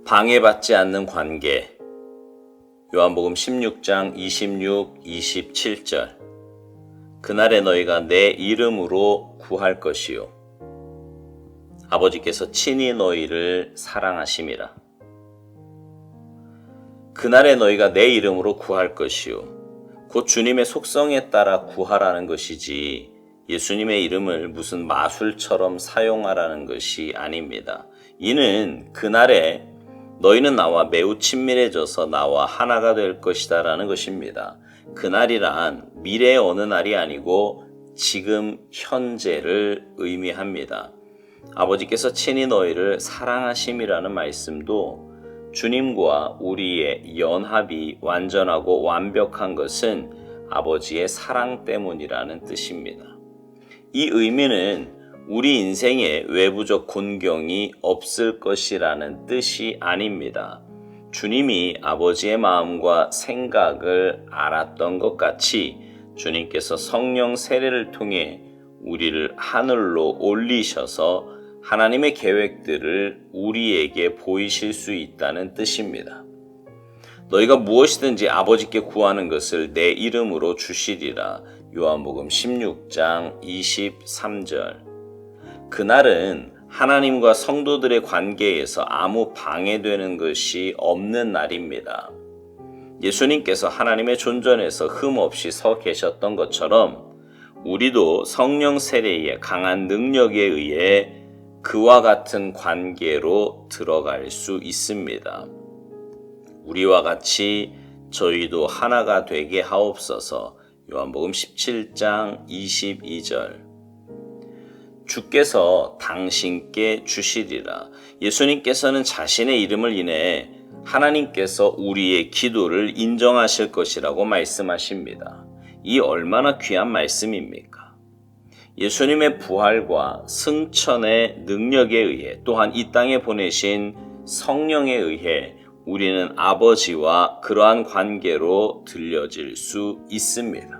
방해받지 않는 관계. 요한복음 16장 26, 27절. 그날에 너희가 내 이름으로 구할 것이요 아버지께서 친히 너희를 사랑하심이라. 그날에 너희가 내 이름으로 구할 것이요 곧 주님의 속성에 따라 구하라는 것이지 예수님의 이름을 무슨 마술처럼 사용하라는 것이 아닙니다. 이는 그날에 너희는 나와 매우 친밀해져서 나와 하나가 될 것이다 라는 것입니다. 그날이란 미래의 어느 날이 아니고 지금 현재를 의미합니다. 아버지께서 친히 너희를 사랑하심이라는 말씀도 주님과 우리의 연합이 완전하고 완벽한 것은 아버지의 사랑 때문이라는 뜻입니다. 이 의미는 우리 인생에 외부적 곤경이 없을 것이라는 뜻이 아닙니다. 주님이 아버지의 마음과 생각을 알았던 것 같이 주님께서 성령 세례를 통해 우리를 하늘로 올리셔서 하나님의 계획들을 우리에게 보이실 수 있다는 뜻입니다. 너희가 무엇이든지 아버지께 구하는 것을 내 이름으로 주시리라. 요한복음 16장 23절. 그날은 하나님과 성도들의 관계에서 아무 방해되는 것이 없는 날입니다. 예수님께서 하나님의 존전에서 흠없이 서 계셨던 것처럼 우리도 성령 세례의 강한 능력에 의해 그와 같은 관계로 들어갈 수 있습니다. 우리와 같이 저희도 하나가 되게 하옵소서. 요한복음 17장 22절. 주께서 당신께 주시리라. 예수님께서는 자신의 이름을 인해 하나님께서 우리의 기도를 인정하실 것이라고 말씀하십니다. 이 얼마나 귀한 말씀입니까? 예수님의 부활과 승천의 능력에 의해 또한 이 땅에 보내신 성령에 의해 우리는 아버지와 그러한 관계로 들려질 수 있습니다.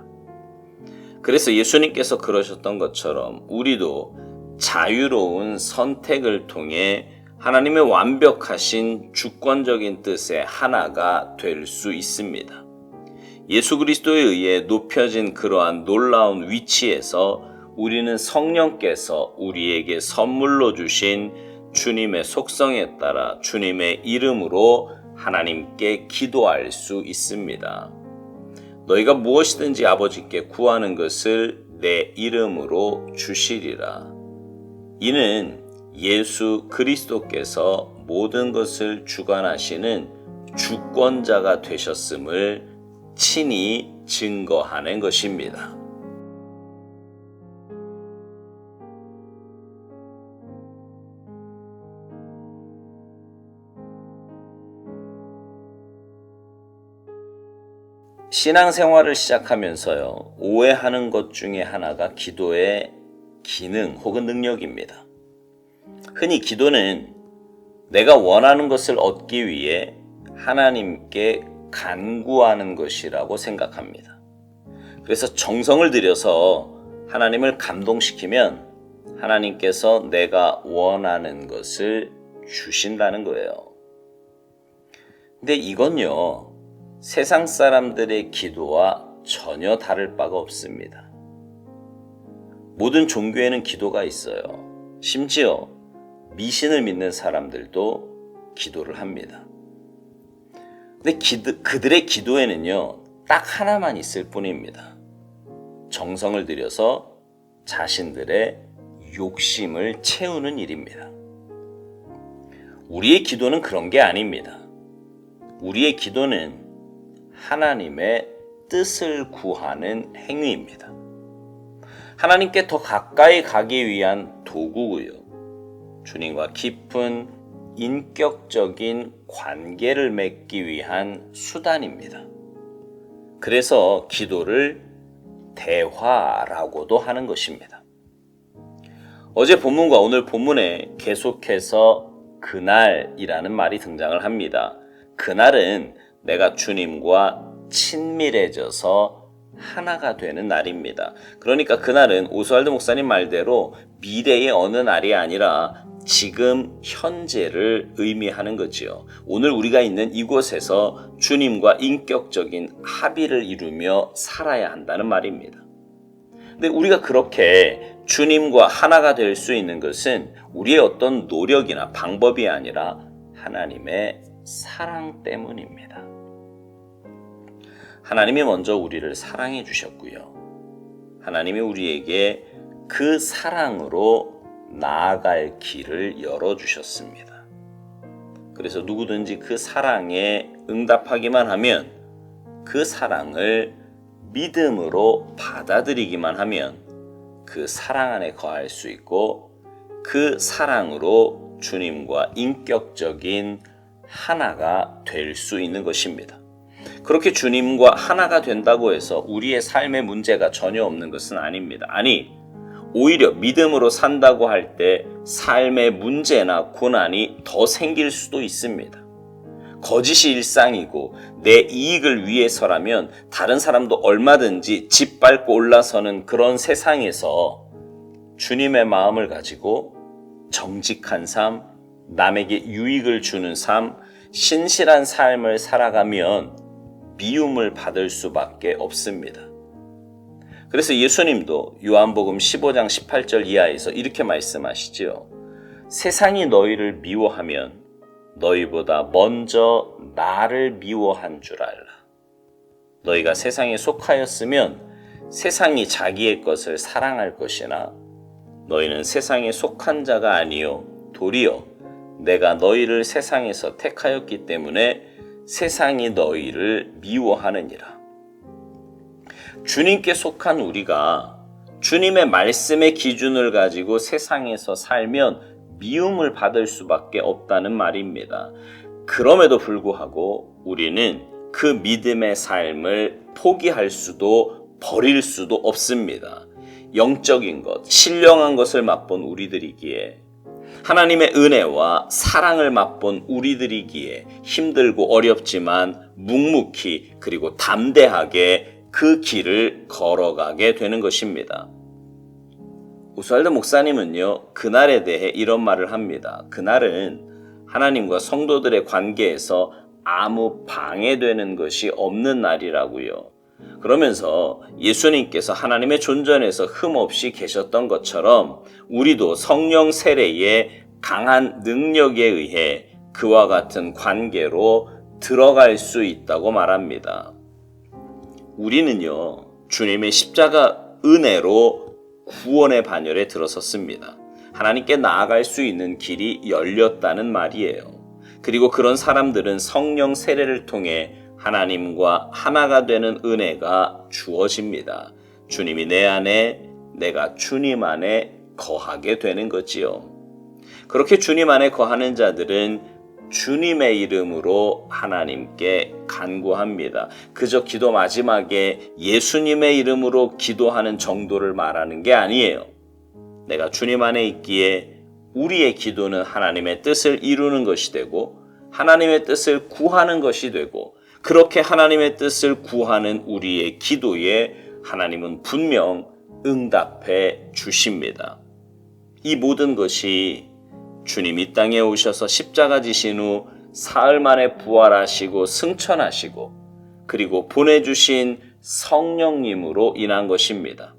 그래서 예수님께서 그러셨던 것처럼 우리도 자유로운 선택을 통해 하나님의 완벽하신 주권적인 뜻의 하나가 될 수 있습니다. 예수 그리스도에 의해 높여진 그러한 놀라운 위치에서 우리는 성령께서 우리에게 선물로 주신 주님의 속성에 따라 주님의 이름으로 하나님께 기도할 수 있습니다. 너희가 무엇이든지 아버지께 구하는 것을 내 이름으로 주시리라. 이는 예수 그리스도께서 모든 것을 주관하시는 주권자가 되셨음을 친히 증거하는 것입니다. 신앙생활을 시작하면서요, 오해하는 것 중에 하나가 기도의 기능 혹은 능력입니다. 흔히 기도는 내가 원하는 것을 얻기 위해 하나님께 간구하는 것이라고 생각합니다. 그래서 정성을 들여서 하나님을 감동시키면 하나님께서 내가 원하는 것을 주신다는 거예요. 근데 이건요, 세상 사람들의 기도와 전혀 다를 바가 없습니다. 모든 종교에는 기도가 있어요. 심지어 미신을 믿는 사람들도 기도를 합니다. 근데 그들의 기도에는요, 딱 하나만 있을 뿐입니다. 정성을 들여서 자신들의 욕심을 채우는 일입니다. 우리의 기도는 그런 게 아닙니다. 우리의 기도는 하나님의 뜻을 구하는 행위입니다. 하나님께 더 가까이 가기 위한 도구고요. 주님과 깊은 인격적인 관계를 맺기 위한 수단입니다. 그래서 기도를 대화라고도 하는 것입니다. 어제 본문과 오늘 본문에 계속해서 그날이라는 말이 등장을 합니다. 그날은 내가 주님과 친밀해져서 하나가 되는 날입니다. 그러니까 그날은 오스왈드 목사님 말대로 미래의 어느 날이 아니라 지금 현재를 의미하는 거지요. 오늘 우리가 있는 이곳에서 주님과 인격적인 합의를 이루며 살아야 한다는 말입니다. 근데 우리가 그렇게 주님과 하나가 될 수 있는 것은 우리의 어떤 노력이나 방법이 아니라 하나님의 사랑 때문입니다. 하나님이 먼저 우리를 사랑해 주셨고요. 하나님이 우리에게 그 사랑으로 나아갈 길을 열어주셨습니다. 그래서 누구든지 그 사랑에 응답하기만 하면, 그 사랑을 믿음으로 받아들이기만 하면 그 사랑 안에 거할 수 있고, 그 사랑으로 주님과 인격적인 하나가 될 수 있는 것입니다. 그렇게 주님과 하나가 된다고 해서 우리의 삶의 문제가 전혀 없는 것은 아닙니다. 아니, 오히려 믿음으로 산다고 할 때 삶의 문제나 고난이 더 생길 수도 있습니다. 거짓이 일상이고 내 이익을 위해서라면 다른 사람도 얼마든지 짓밟고 올라서는 그런 세상에서 주님의 마음을 가지고 정직한 삶, 남에게 유익을 주는 삶, 신실한 삶을 살아가면 미움을 받을 수밖에 없습니다. 그래서 예수님도 요한복음 15장 18절 이하에서 이렇게 말씀하시지요. 세상이 너희를 미워하면 너희보다 먼저 나를 미워한 줄 알라. 너희가 세상에 속하였으면 세상이 자기의 것을 사랑할 것이나 너희는 세상에 속한 자가 아니요 도리어 내가 너희를 세상에서 택하였기 때문에 세상이 너희를 미워하느니라. 주님께 속한 우리가 주님의 말씀의 기준을 가지고 세상에서 살면 미움을 받을 수밖에 없다는 말입니다. 그럼에도 불구하고 우리는 그 믿음의 삶을 포기할 수도 버릴 수도 없습니다. 영적인 것, 신령한 것을 맛본 우리들이기에, 하나님의 은혜와 사랑을 맛본 우리들이기에 힘들고 어렵지만 묵묵히 그리고 담대하게 그 길을 걸어가게 되는 것입니다. 오스왈드 목사님은요, 그날에 대해 이런 말을 합니다. 그날은 하나님과 성도들의 관계에서 아무 방해되는 것이 없는 날이라고요. 그러면서 예수님께서 하나님의 존전에서 흠없이 계셨던 것처럼 우리도 성령 세례의 강한 능력에 의해 그와 같은 관계로 들어갈 수 있다고 말합니다. 우리는요, 주님의 십자가 은혜로 구원의 반열에 들어섰습니다. 하나님께 나아갈 수 있는 길이 열렸다는 말이에요. 그리고 그런 사람들은 성령 세례를 통해 하나님과 하나가 되는 은혜가 주어집니다. 주님이 내 안에, 내가 주님 안에 거하게 되는 거지요. 그렇게 주님 안에 거하는 자들은 주님의 이름으로 하나님께 간구합니다. 그저 기도 마지막에 예수님의 이름으로 기도하는 정도를 말하는 게 아니에요. 내가 주님 안에 있기에 우리의 기도는 하나님의 뜻을 이루는 것이 되고 하나님의 뜻을 구하는 것이 되고, 그렇게 하나님의 뜻을 구하는 우리의 기도에 하나님은 분명 응답해 주십니다. 이 모든 것이 주님 이 땅에 오셔서 십자가 지신 후 사흘 만에 부활하시고 승천하시고 그리고 보내주신 성령님으로 인한 것입니다.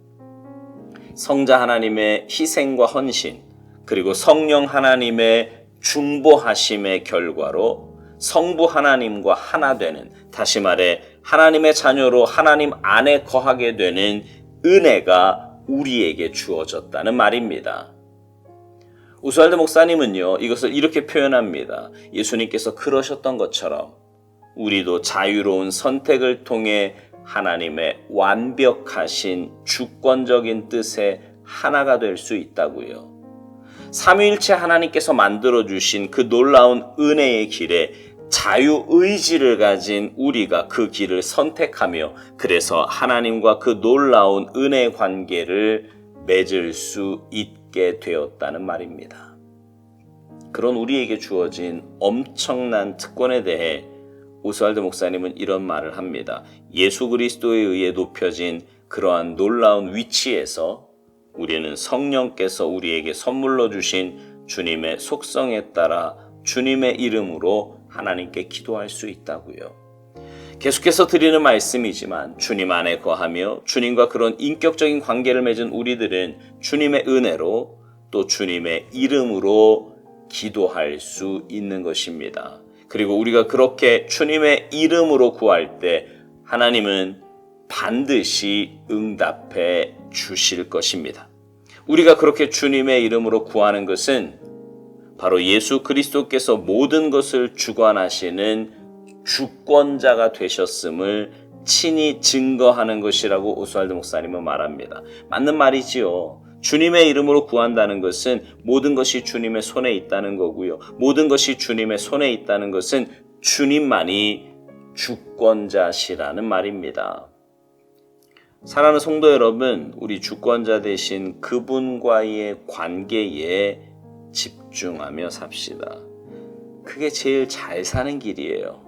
성자 하나님의 희생과 헌신, 그리고 성령 하나님의 중보하심의 결과로 성부 하나님과 하나 되는, 다시 말해 하나님의 자녀로 하나님 안에 거하게 되는 은혜가 우리에게 주어졌다는 말입니다. 오스왈드 목사님은요, 이것을 이렇게 표현합니다. 예수님께서 그러셨던 것처럼 우리도 자유로운 선택을 통해 하나님의 완벽하신 주권적인 뜻에 하나가 될 수 있다고요. 삼위일체 하나님께서 만들어주신 그 놀라운 은혜의 길에 자유의지를 가진 우리가 그 길을 선택하며, 그래서 하나님과 그 놀라운 은혜 관계를 맺을 수 있게 되었다는 말입니다. 그런 우리에게 주어진 엄청난 특권에 대해 오스왈드 목사님은 이런 말을 합니다. 예수 그리스도에 의해 높여진 그러한 놀라운 위치에서 우리는 성령께서 우리에게 선물로 주신 주님의 속성에 따라 주님의 이름으로 하나님께 기도할 수 있다고요. 계속해서 드리는 말씀이지만 주님 안에 거하며 주님과 그런 인격적인 관계를 맺은 우리들은 주님의 은혜로 또 주님의 이름으로 기도할 수 있는 것입니다. 그리고 우리가 그렇게 주님의 이름으로 구할 때 하나님은 반드시 응답해 주실 것입니다. 우리가 그렇게 주님의 이름으로 구하는 것은 바로 예수 그리스도께서 모든 것을 주관하시는 주권자가 되셨음을 친히 증거하는 것이라고 오스왈드 목사님은 말합니다. 맞는 말이지요. 주님의 이름으로 구한다는 것은 모든 것이 주님의 손에 있다는 거고요. 모든 것이 주님의 손에 있다는 것은 주님만이 주권자시라는 말입니다. 사랑하는 성도 여러분, 우리 주권자 되신 그분과의 관계에 집중하며 삽시다. 그게 제일 잘 사는 길이에요.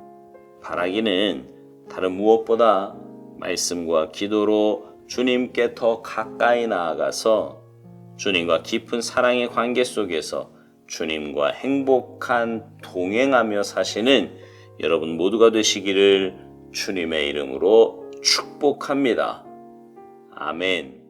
바라기는 다른 무엇보다 말씀과 기도로 주님께 더 가까이 나아가서 주님과 깊은 사랑의 관계 속에서 주님과 행복한 동행하며 사시는 여러분 모두가 되시기를 주님의 이름으로 축복합니다. 아멘.